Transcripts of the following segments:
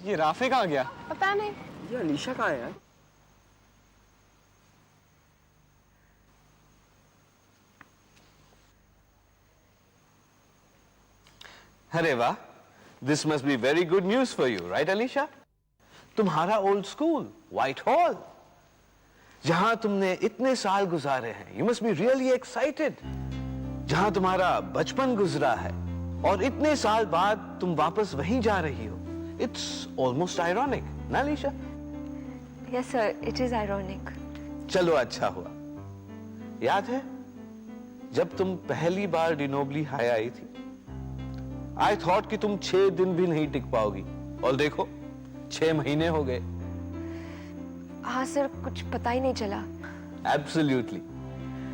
ये राफे कहाँ गया? पता नहीं। ये अलीशा कहाँ है यार? अरे वाह, this must be very good news for you, right Alisha? तुम्हारा ओल्ड स्कूल व्हाइट हॉल, जहां तुमने इतने साल गुजारे हैं, you must be really excited. जहां तुम्हारा बचपन गुजरा है और इतने साल बाद तुम वापस वहीं जा रही हो, इट्स ऑलमोस्ट आयरॉनिक ना Alisha? Yes sir, it is ironic. चलो अच्छा हुआ। याद है जब तुम पहली बार डिनोबली हाई आई थी, आई थॉट कि तुम 6 दिन भी नहीं टिक पाओगी, और देखो 6 महीने हो गए। हाँ सर, कुछ पता ही नहीं चला। Absolutely,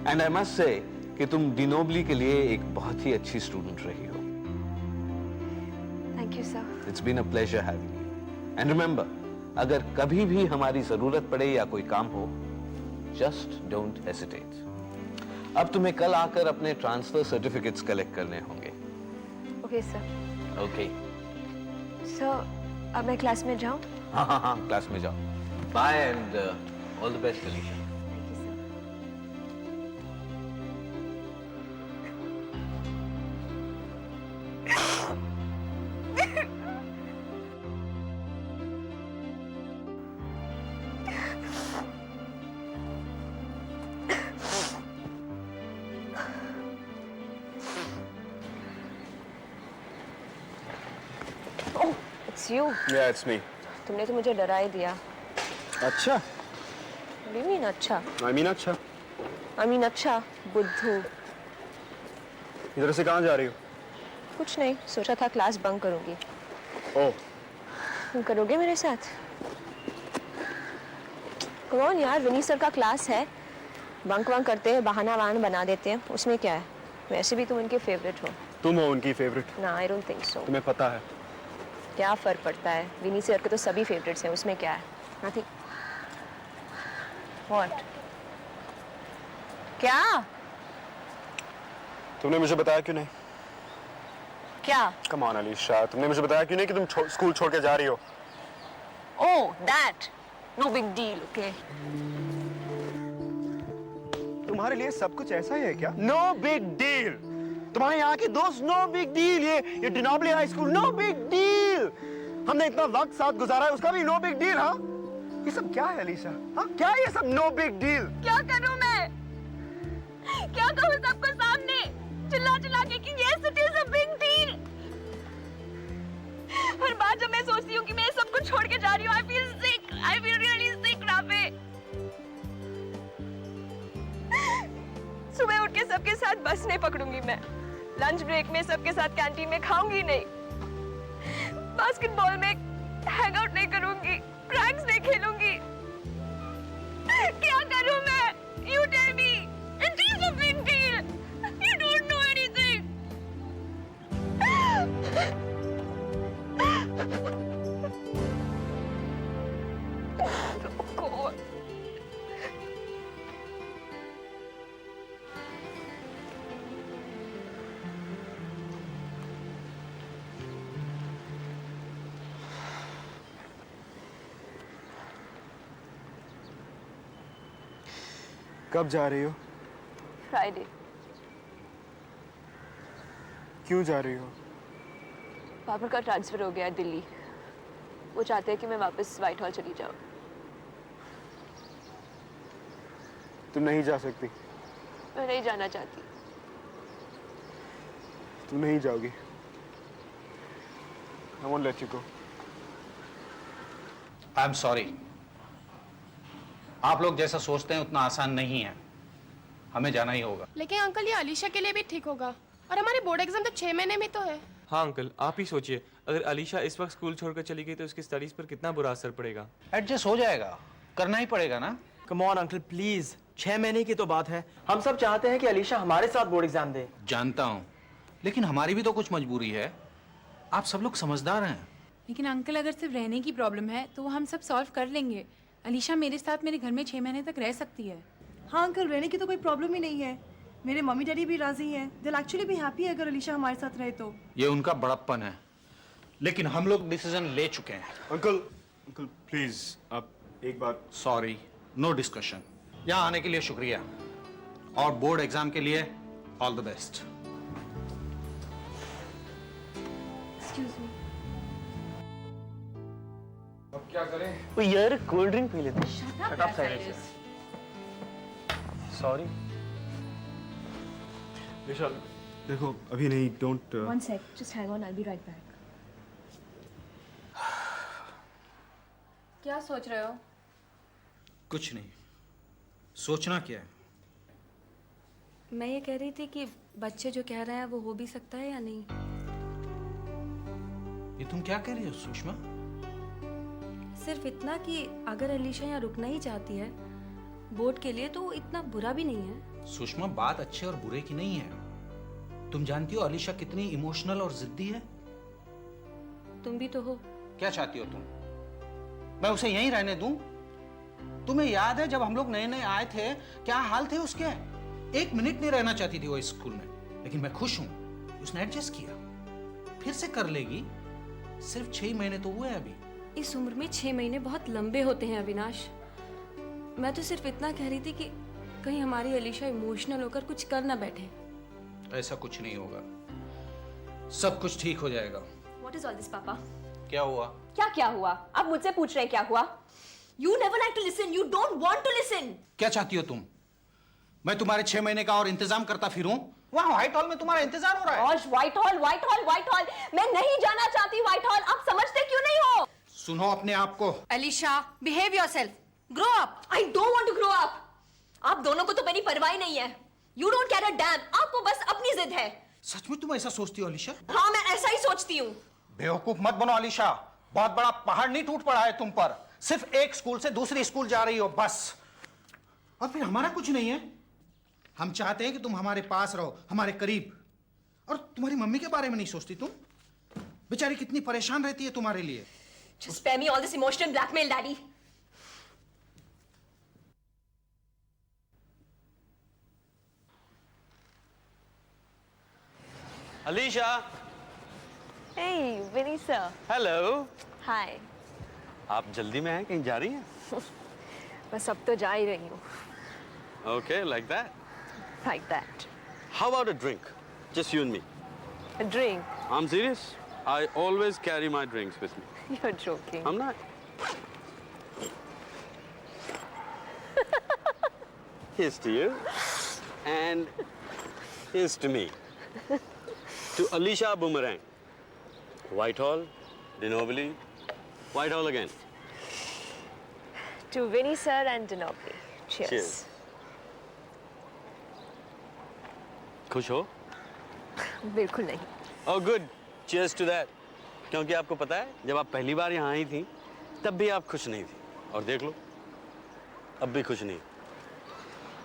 and I must say कि तुम डिनोबली के लिए एक बहुत ही अच्छी स्टूडेंट रही हो। Thank you sir. It's been a pleasure having you, and remember, अगर कभी भी हमारी जरूरत पड़े या कोई काम हो, जस्ट डोंट हेसिटेट। अब तुम्हें कल आकर अपने ट्रांसफर सर्टिफिकेट्स कलेक्ट करने होंगे। Okay sir. ओके सर, अब मैं क्लास में जाऊं? हाँ हाँ हाँ, क्लास में जाओ। Bye and all the best Alisha. Thank you sir. Oh, it's you. Yeah, it's me. तुमने तो मुझे डरा ही दिया। अच्छा। What do you mean अच्छा? I mean अच्छा। I mean अच्छा, बुद्धू। इधर से कहाँ जा रही हो? कुछ नहीं, सोचा था क्लास बंक करूंगी। ओह, तुम करोगे मेरे साथ? कौन यार, विनी सर का क्लास है, बंक वंक करते हैं, बहाना वहाना बना देते हैं, उसमें क्या है? वैसे भी तुम उनके फेवरेट हो। तुम हो उनकी फेवरेट। ना, आई डोंट थिंक सो। तुम्हें पता है। क्या फर्क पड़ता है? विनी सर के तो सभी फेवरेट्स हैं, उसमें क्या है? नथिंग। व्हाट? क्या? तुमने मुझे बताया क्यों नहीं? क्या? कम ऑन अलीशा, तुमने मुझे बताया क्यों नहीं कि तुम स्कूल छोड़ के जा रही हो? Oh, that. No big deal, okay. तुम्हारे लिए सब कुछ ऐसा ही है क्या? No big deal. तुम्हारे यहाँ के दोस्त, नो बिग डील। ये डिनोबली high school, no big deal. हमने इतना वक्त साथ गुजारा है, उसका भी नो बिग डील। हाँ, ये सब क्या है अलीशा? हाँ, क्या है ये सब नो बिग डील? क्या करूं मैं? क्या कहूं सबको सामने, चिल्ला चिल्ला के कि yes it is a big deal। हर बार जब मैं सोचती हूँ कि मैं सब कुछ छोड़ के जा रही हूँ, I feel sick, I feel really sick, Rafe. सुबह उठ के सबके साथ बस नहीं पकड़ूंगी मैं, लंच ब्रेक में सबके साथ कैंटीन में खाऊंगी नहीं, बास्केटबॉल में हैंग आउट नहीं करूंगी, क्रैक्स नहीं खेलूंगी। क्या करूं मैं? You tell me. It is a big deal. You don't know anything. God. कब जा रही हो? Friday. क्यों जा रही हो? पापा का ट्रांसफर हो गया दिल्ली, वो चाहते हैं कि मैं वापस व्हाइट हॉल चली जाऊं। तुम नहीं जा सकती। मैं नहीं जाना चाहती। तुम नहीं जाओगी। I won't let you go. I am sorry, आप लोग जैसा सोचते हैं उतना आसान नहीं है, हमें जाना ही होगा। लेकिन अंकल, ये अलीशा के लिए भी ठीक होगा, और हमारे बोर्ड एग्जाम तो 6 महीने में तो है। हाँ अंकल, आप ही सोचिए, अगर अलीशा इस वक्त स्कूल छोड़कर चली गई तो उसकी स्टडीज पर कितना बुरा असर पड़ेगा। एडजस्ट हो जाएगा, करना ही पड़ेगा ना। कम ऑन अंकल प्लीज, 6 महीने की तो बात है। हम सब चाहते हैं कि अलीशा हमारे साथ बोर्ड एग्जाम दे। जानता हूँ, लेकिन हमारी भी तो कुछ मजबूरी है। आप सब लोग समझदार हैं। लेकिन अंकल, अगर सिर्फ रहने की प्रॉब्लम है तो वो हम सब सॉल्व कर लेंगे। अलीशा मेरे साथ मेरे घर में 6 महीने तक रह सकती है। हाँ अंकल, रहने की तो कोई प्रॉब्लम ही नहीं है। मेरे मम्मी डैडी भी राजी हैं। दिल एक्चुअली भी हैप्पी है अगर अलीशा हमारे साथ रहे तो। ये उनका बड़प्पन है, लेकिन हम लोग डिसीजन ले चुके हैं। अंकल अंकल प्लीज आप एक बार। Sorry, no discussion. यहाँ आने के लिए शुक्रिया और बोर्ड एग्जाम के लिए ऑल द बेस्ट। अब क्या करें? तो यार कोल्ड ड्रिंक पी लेते। सॉरी विशाल, देखो अभी नहीं, don't. One sec, just hang on, I'll be right back. क्या सोच रहे हो? कुछ नहीं, सोचना क्या है? मैं ये कह रही थी कि बच्चे जो कह रहे हैं वो हो भी सकता है या नहीं। ये तुम क्या कह रही हो सुषमा? सिर्फ इतना कि अगर अलीशा यहाँ रुकना ही चाहती है बोर्ड के लिए तो वो इतना बुरा भी नहीं है। सुषमा, बात अच्छे और बुरे की नहीं है। तुम जानती हो अलीशा कितनी इमोशनल और जिद्दी है। तुम भी तो हो। क्या चाहती हो तुम? मैं उसे यहीं रहने दूं? तुम्हें याद है जब हम लोग नए नए आए थे क्या हाल थे उसके? एक मिनट नहीं रहना चाहती थी वो इस स्कूल में, लेकिन मैं खुश हूं उसने एडजस्ट किया। फिर से कर लेगी। सिर्फ 6 महीने तो हुए अभी। इस उम्र में 6 महीने बहुत लंबे होते हैं अविनाश। मैं तो सिर्फ इतना कह रही थी कि कहीं हमारी अलीशा इमोशनल होकर कुछ कर ना बैठे। ऐसा कुछ नहीं होगा, सब कुछ ठीक हो जाएगा। What is all this, पापा? क्या हुआ? क्या हुआ? आप मुझसे पूछ रहे हैं क्या हुआ? You never like to listen. You don't want to listen. क्या चाहती हो तुम? मैं तुम्हारे 6 महीने का और इंतजाम करता फिरूं? वहाँ व्हाइट हॉल में तुम्हारा इंतजार हो रहा है। और व्हाइट हॉल। मैं नहीं जाना चाहती व्हाइट हॉल। आप समझते क्यों नहीं हो? सुनो अपने आप को। Alisha, behave yourself. Grow up. I don't want to grow up. आप दोनों को तो मेरी परवाह नहीं है। You don't care a damn. आपको बस अपनी जिद है। सच में तुम ऐसा सोचती हो अलीशा? हाँ, मैं ऐसा ही सोचती हूँ। बेवकूफ मत बनो अलीशा। बहुत बड़ा पहाड़ नहीं टूट पड़ा है तुम पर। सिर्फ एक स्कूल से दूसरी स्कूल जा रही हो बस। और फिर हमारा कुछ नहीं है। हम चाहते हैं कि तुम हमारे पास रहो, हमारे करीब। और तुम्हारी मम्मी के बारे में नहीं सोचती तुम? बेचारी कितनी परेशान रहती है तुम्हारे लिए। Just spare me all this emotional blackmail, Daddy. Alisha. Hey, Vinny sir. Hello. Hi. आप जल्दी में हैं, कहीं जा रही हैं? बस अब तो जा ही रही हूँ. Okay, like that. Like that. How about a drink? Just you and me. A drink. I'm serious. I always carry my drinks with me. You're joking. I'm not. Here's to you. And here's to me. To Alisha Boomerang. Whitehall, Dinobili, Whitehall again. To Vinny sir and Dinobili. Cheers. Cheers. खुश हो? बिल्कुल नहीं. Oh good. Cheers to that. क्योंकि आपको पता है जब आप पहली बार यहाँ आई थी तब भी आप खुश नहीं थी और देख लो अब भी खुश नहीं।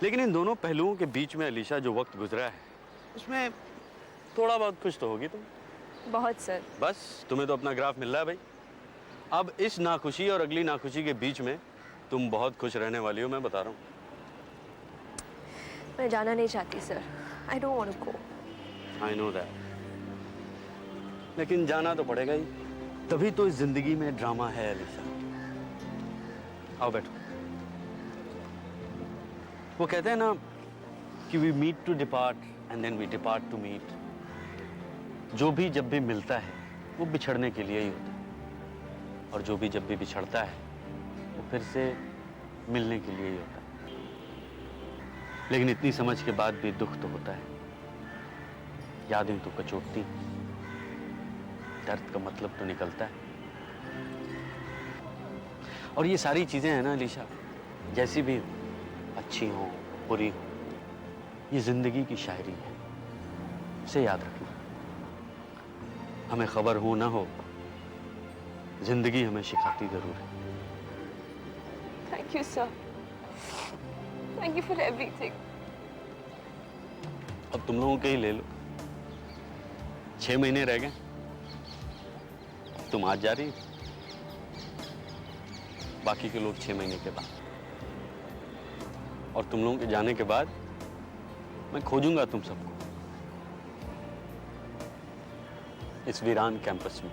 लेकिन इन दोनों पहलुओं के बीच में अलीशा जो वक्त गुजरा है उसमें थोड़ा बहुत खुश तो होगी तुम। बहुत सर। बस तुम्हें तो अपना ग्राफ मिल रहा है भाई। अब इस नाखुशी और अगली नाखुशी के बीच में तुम बहुत खुश रहने वाली हो, मैं बता रहा हूँ। मैं जाना नहीं चाहती sir. I don't want to go. I know that. लेकिन जाना तो पड़ेगा ही, तभी तो इस जिंदगी में ड्रामा है अलीशा। आओ बैठो। वो कहते हैं ना कि we meet to depart and then we depart to meet. जो भी जब भी मिलता है वो बिछड़ने के लिए ही होता है और जो भी जब भी बिछड़ता है वो फिर से मिलने के लिए ही होता है। लेकिन इतनी समझ के बाद भी दुख तो होता है। यादें तो कचोटती, दर्द का मतलब तो निकलता है। और ये सारी चीजें हैं ना अलीशा, जैसी भी अच्छी हो बुरी हो, ये जिंदगी की शायरी है। इसे याद रखना। हमें खबर हो ना हो, जिंदगी हमें सिखाती जरूर है। Thank you sir. Thank you for everything. अब तुम लोगों के ही ले लो। 6 महीने रह गए, तुम आज जा रही, बाकी के लोग 6 महीने के बाद। और तुम लोगों के जाने के बाद मैं खोजूंगा तुम सबको इस वीरान कैंपस में।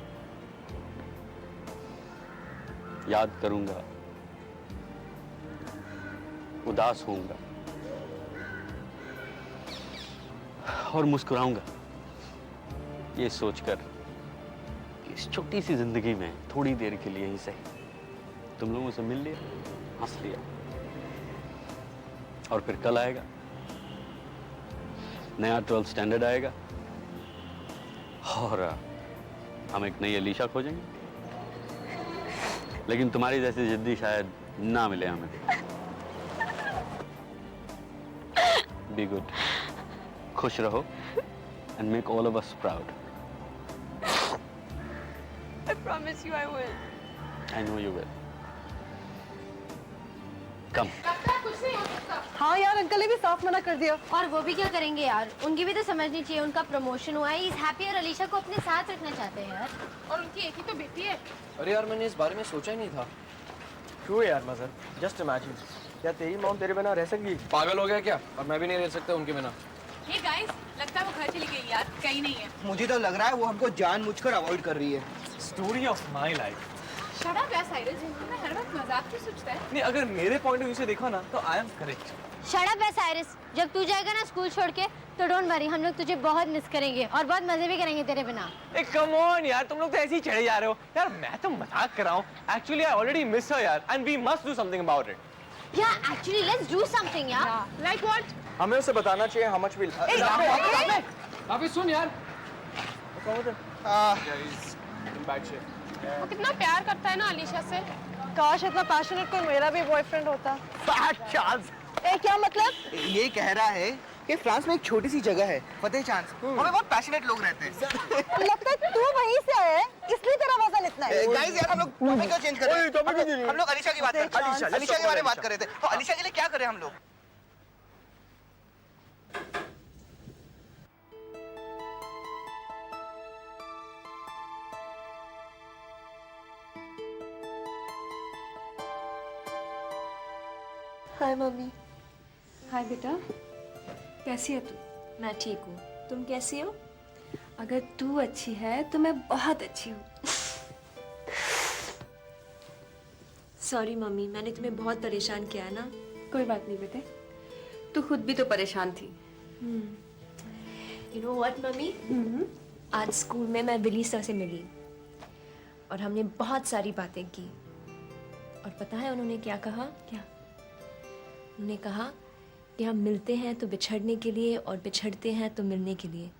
याद करूंगा, उदास होऊंगा और मुस्कुराऊंगा, ये सोचकर कि इस छोटी सी जिंदगी में थोड़ी देर के लिए ही सही तुम लोगों से मिल लिया, हंस लिया, और फिर कल आएगा, नया 12th स्टैंडर्ड आएगा और हम एक नई अलीशा खोजेंगे। लेकिन तुम्हारी जैसी जिद्दी शायद ना मिले हमें। बी गुड, खुश रहो and make all of us proud. I promise you I will. I know you will. Come. कुछ नहीं हो सकता। हाँ यार, अंकल ने भी साफ मना कर दिया। और वो भी क्या करेंगे यार, उनकी भी तो समझनी चाहिए, उनका प्रमोशन हुआ है, इस हैप्पी और अलीशा को अपने साथ रखना चाहते हैं यार। और उनकी एक ही तो बेटी है। अरे यार, मैंने इस बारे में सोचा ही नहीं था। क्यों यार मजर, जस्ट इमेजिन, क्या तेरी मॉम तेरे बिना रह सकती? पागल हो गया क्या? और मैं भी नहीं रह सकता उनके बिना। हे गाइस, लगता है वो घर चली गई यार, कहीं नहीं है। मुझे तो लग रहा है वो हमको जानबूझकर अवॉइड कर रही है। Story of my life. Shut up यार साइरस, मैं हर वक्त मजाक क्यों सोचता है? नहीं, अगर मेरे पॉइंट ऑफ व्यू से देखो ना तो I am correct. Shut up Cyrus, जब तू जाएगा ना स्कूल छोड़ के तो डोंट वरी, हम लोग तुझे बहुत मिस करेंगे और बहुत मजे भी करेंगे तेरे बिना। कम ऑन यार, तुम लोग तो ऐसे ही चढ़े जा रहे हो यार। मैं तो मजाक कर रहा हूँ। Actually I already miss her यार, and we must do something about it. Yeah actually let's do something यार। Like what? हमें उसे बताना चाहिए हाउ मच विल। अबे सुन यार, वो कितना प्यार करता है ना अलीशा से। काश इतना पैशनेट कोई मेरा भी बॉयफ्रेंड होता। क्या मतलब? ये कह रहा है कि फ्रांस में एक छोटी सी जगह है फतेह चांस, हमें बहुत पैशनेट लोग रहते हैं। लगता है तू वहीं से आया है, इसलिए तेरा वजन इतना है। गाइस यार, हम लोग टॉपिक क्यों चेंज कर रहे हैं? हम लोग अलीशा की बात कर रहे हैं। अलीशा के बारे में बात कर रहे थे, तो अलीशा के लिए क्या करें हम लोग? हाय मम्मी। हाय बेटा, कैसी है तू? मैं ठीक हूँ, तुम कैसी हो? अगर तू अच्छी है तो मैं बहुत अच्छी हूँ। सॉरी मम्मी, मैंने तुम्हें बहुत परेशान किया है ना। कोई बात नहीं बेटे, तू खुद भी तो परेशान थी। यू नो व्हाट मम्मी, आज स्कूल में मैं विली सर से मिली और हमने बहुत सारी बातें की। और पता है उन्होंने क्या कहा? क्या? उन्होंने कहा कि हम मिलते हैं तो बिछड़ने के लिए और बिछड़ते हैं तो मिलने के लिए,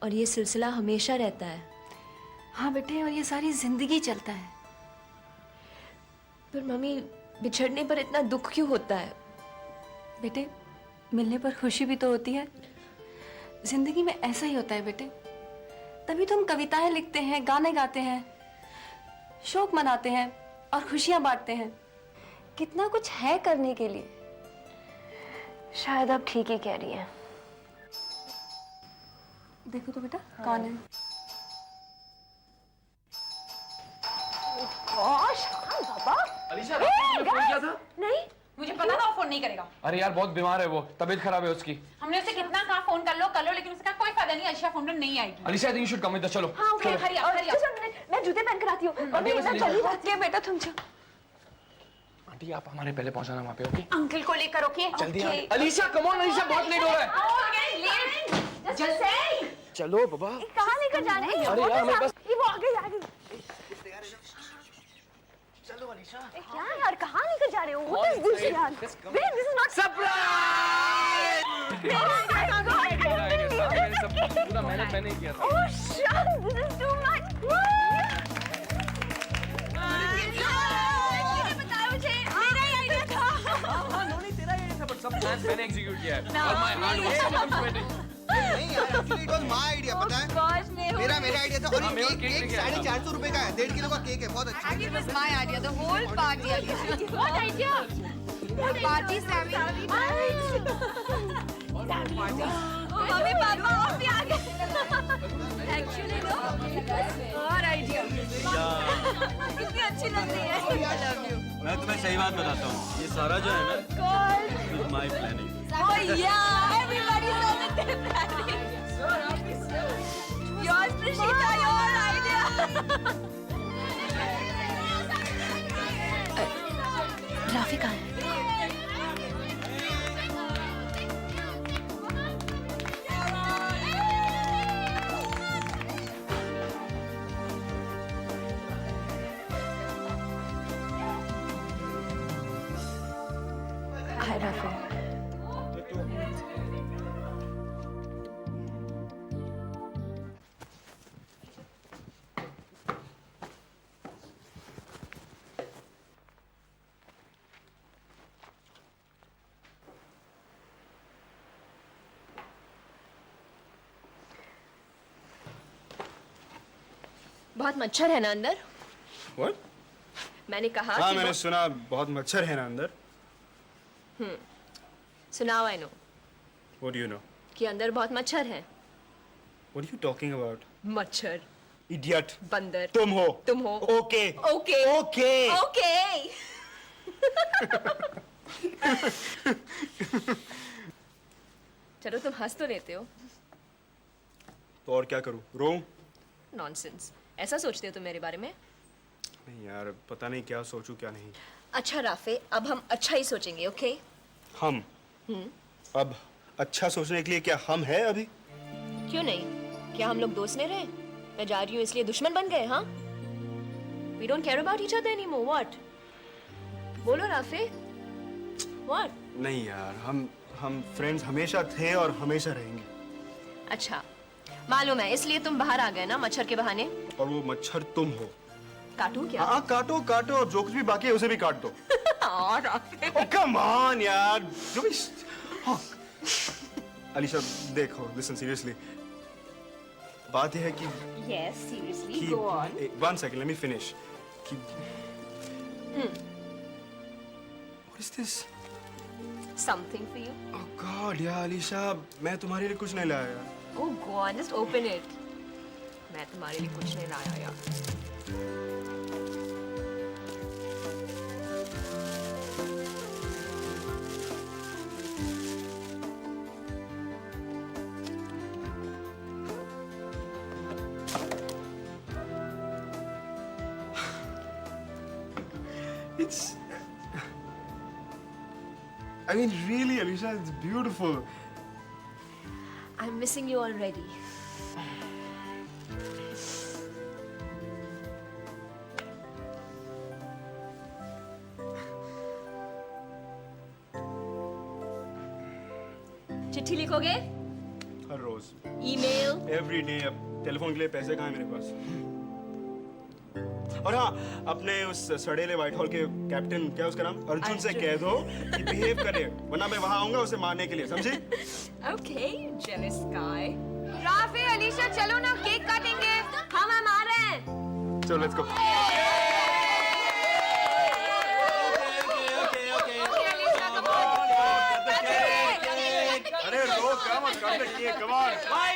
और ये सिलसिला हमेशा रहता है। हाँ बेटे, और ये सारी जिंदगी चलता है। पर मम्मी, बिछड़ने पर इतना दुख क्यों होता है? बेटे, मिलने पर खुशी भी तो होती है। जिंदगी में ऐसा ही होता है बेटे, तभी तो हम कविताएं लिखते हैं, गाने गाते हैं, शोक मनाते हैं और खुशियां बांटते हैं। कितना कुछ है करने के लिए। शायद आप ठीक ही कह रही हैं। देखो तो बेटा, कौन है? अलीशा, तुमने फोन किया था? नहीं, मुझे पता था वो फोन नहीं करेगा। अरे यार, बहुत बीमार है वो, तबीयत खराब है उसकी। हमने उसे कितना कहा फोन कर लो, लेकिन उसका कोई फायदा नहीं। अलीशा फोन नहीं आएगी। Alisha, I think you should come with us. चलो। हाँ ओके, हरी आप। मैं जूते पहन कर आती हूँ। मम्मी इधर चली जाती है बेटा, तुम जाओ। आंटी, आप हमारे पहले पहुंचाना वहाँ पे, ओके? अंकल को लेकर ओके? जल्दी आ। अलीशा, कम ऑन अलीशा, बहुत लेट हो रहा है। चलो बाबा। कहाँ लेकर जा रहे हैं? अरे यार, हमें बस वो आगे जा रही। चलो अलीशा। क्या यार, कहाँ लेकर जा रहे हो? What is this यार? Babe, this is not surprise. पूरा मेहनत मैंने ही किया था। Oh shit, this is too much. बताओ मुझे, मेरा ही आइडिया था। हाँ, नहीं तेरा ये था, but सब प्लान मैंने एग्जीक्यूट किया है। और my hard work नहीं यार, actually it was my idea, पता है? मेरा आइडिया था। और ये केक 450 रुपए का है, 1.5 किलो का केक है, बहुत अच्छा है। It was my idea, the whole party, Alisha. What idea? The party, Sammy. Mummy papa और भी आ गए। Actually no, और idea। कितनी अच्छी लग रही है। I love you. मैं तुम्हें सही बात बताता हूँ, ये सारा जो है ना, my planning. Oh yeah, everybody saw the planning. Yours, Prishita, your idea. Rafi कहाँ है? हाय राफी। बहुत मच्छर है ना अंदर? What? मैंने कहा हाँ कि मैंने सुना बहुत मच्छर है ना अंदर. सुनाओ I know What do you know? कि अंदर बहुत मच्छर है. What are you talking about? मच्छर, Idiot. बंदर. तुम हो. तुम हो. Okay. ओके. Okay. ओके. चलो तुम हंस तो लेते हो. तो और क्या करूं? रोऊं? नॉनसेंस. ऐसा सोचते हो तुम मेरे बारे में? नहीं यार, पता नहीं क्या सोचूं क्या नहीं. अच्छा राफे, अब हम अच्छा ही सोचेंगे, ओके? हम. अब अच्छा सोचने के लिए क्या हम है अभी? क्यों नहीं? क्या हम लोग दोस्त नहीं रहे? मैं जा रही हूँ इसलिए दुश्मन बन गए, हाँ? We don't care about each other anymore. What? बोलो राफे. What? नहीं यार, हम फ्रेंड्स हमेशा थे और हमेशा रहेंगे. अच्छा, मालूम है, इसलिए तुम बाहर आ गए ना मच्छर के बहाने. और वो मच्छर तुम हो. काटूं क्या? हाँ काटो काटो, और जो कुछ भी बाकी है उसे भी काट दो. हाँ, राफे. Oh come on यार. जो भी. हाँ. अलीशा देखो, listen seriously. बात यह है कि Yes, seriously, कि go on. one second, let me finish. कि What is this? Something for you. Oh God यार अलीशा, मैं तुम्हारे लिए कुछ नहीं लाया यार. Oh, go on, just open it. मैं तुम्हारे लिए कुछ नहीं लाया यार. It's. I mean, really, Alisha, it's beautiful. I'm missing you already. चिट्ठी लिखोगे? हर रोज. ईमेल? Every day. अब टेलीफोन के लिए पैसे कहाँ हैं मेरे पास? और हाँ, अपने उस सड़ेले व्हाइट हॉल के कैप्टन, क्या उसका नाम, अर्जुन से कह दो कि बिहेव करे, वरना मैं वहाँ आऊंगा उसे मारने के लिए, समझी? Okay, jealous guy. Rafe, Alisha, चलो ना, केक काटेंगे. हम आ रहे हैं. चलो लेट्स गो. अरे रो, कम ऑन, कम ऑन.